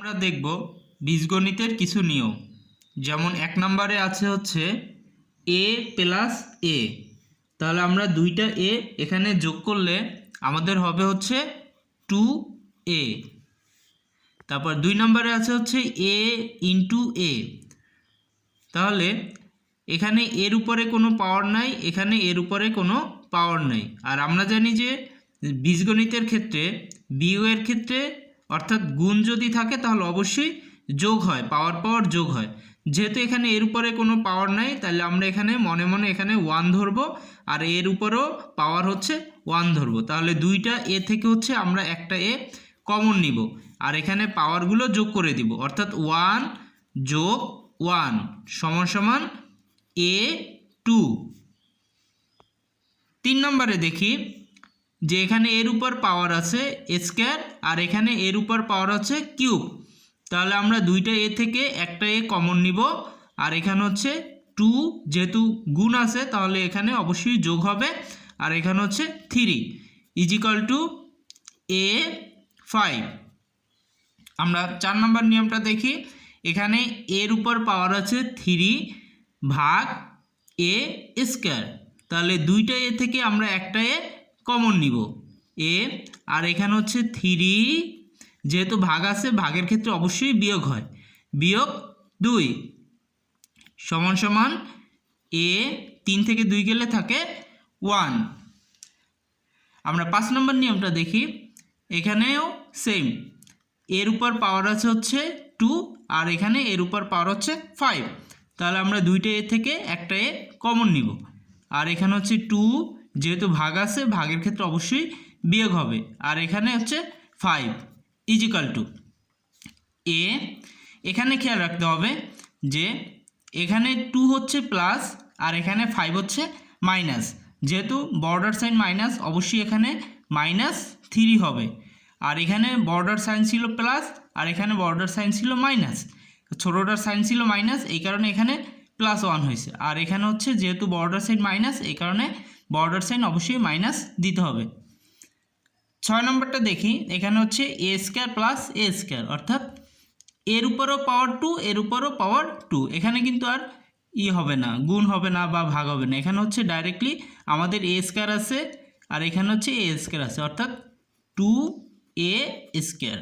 আমরা দেখব বীজগণিতের কিছু নিয়ম। যেমন 1 নম্বরে আছে হচ্ছে a প্লাস a, তাহলে আমরা দুইটা a এখানে যোগ করলে আমাদের হবে হচ্ছে 2a। তারপর 2 নম্বরে আছে হচ্ছে a ইন্টু a, তাহলে এখানে এর উপরে কোনো পাওয়ার নাই, এখানে এর উপরে কোনো পাওয়ার নাই। আর আমরা জানি যে বীজগণিতের ক্ষেত্রে বিয়োগের ক্ষেত্রে অর্থাৎ গুণ যদি থাকে তাহলে অবশ্যই যোগ হয়, পাওয়ার যোগ হয়। যেহেতু এখানে এর উপরে কোনো পাওয়ার নাই, তাহলে আমরা এখানে মনে মনে এখানে 1 ধরবো, আর এর উপরেও পাওয়ার হচ্ছে 1 ধরবো। তাহলে দুইটা এ থেকে হচ্ছে আমরা একটা এ কমন নিব, আর এখানে পাওয়ারগুলো যোগ করে দিব, অর্থাৎ 1 যোগ 1 সমান সমান a2। 3 নম্বরে দেখি যে এখানে এর উপর পাওয়ার আছে স্কয়ার, আর এখানে এর উপর পাওয়ার আছে কিউব। তাহলে আমরা দুইটা এ থেকে একটা এ কমন নিব, আর এখানে হচ্ছে 2 যেহেতু গুণ আছে তাহলে এখানে অবশ্যই যোগ হবে, আর এখানে হচ্ছে 3 ইজিক্যাল টু a5। আমরা 4 নম্বর নিয়মটা দেখি। এখানে এর উপর পাওয়ার আছে 3 ভাগ এ স্কয়ার, তাহলে দুইটা এ থেকে আমরা একটা এ কমন নিব এ, আর এখানে হচ্ছে 3 যেহেতু ভাগ আছে ভাগের ক্ষেত্রে অবশ্যই বিয়োগ হয়, বিয়োগ 2 সমান সমান এ 3 থেকে 2 গেলে থাকে 1। আমরা 5 নম্বর নিয়মটা দেখি। এখানেও সেম, এর উপর পাওয়ার আছে হচ্ছে 2, আর এখানে এর উপর পাওয়ার হচ্ছে 5, তাহলে আমরা দুইটা এ থেকে একটা এ কমন নিব, আর এখানে হচ্ছে 2 যেহেতু ভাগ আছে ভাগের ক্ষেত্রে অবশ্যই বিয়োগ হবে, আর এখানে হচ্ছে 5 ইজিক্যাল টু এ। এখানে খেয়াল রাখতে হবে যে এখানে 2 হচ্ছে প্লাস, আর এখানে 5 হচ্ছে মাইনাস। যেহেতু বর্ডার সাইন মাইনাস, অবশ্যই এখানে -3 হবে, আর এখানে বর্ডার সাইন ছিল প্লাস, আর এখানে বর্ডার সাইন ছিল মাইনাস। ছোটোটার সাইন ছিল মাইনাস, এই কারণে এখানে +1 হয়েছে, আর এখানে হচ্ছে যেহেতু বর্ডার সাইন মাইনাস, এই কারণে বর্ডার সাইন অবশ্যই মাইনাস দিতে হবে। 6 নম্বরটা দেখি। এখানে হচ্ছে a square plus a square, অর্থাৎ এর উপরও পাওয়ার 2, এর উপরও পাওয়ার 2। এখানে কিন্তু আর হবে না, গুণ হবে না বা ভাগ হবে না, এখানে হচ্ছে ডাইরেক্টলি আমাদের a স্কয়ার আছে, আর এখানে হচ্ছে a স্কয়ার আছে, অর্থাৎ 2a স্কয়ার।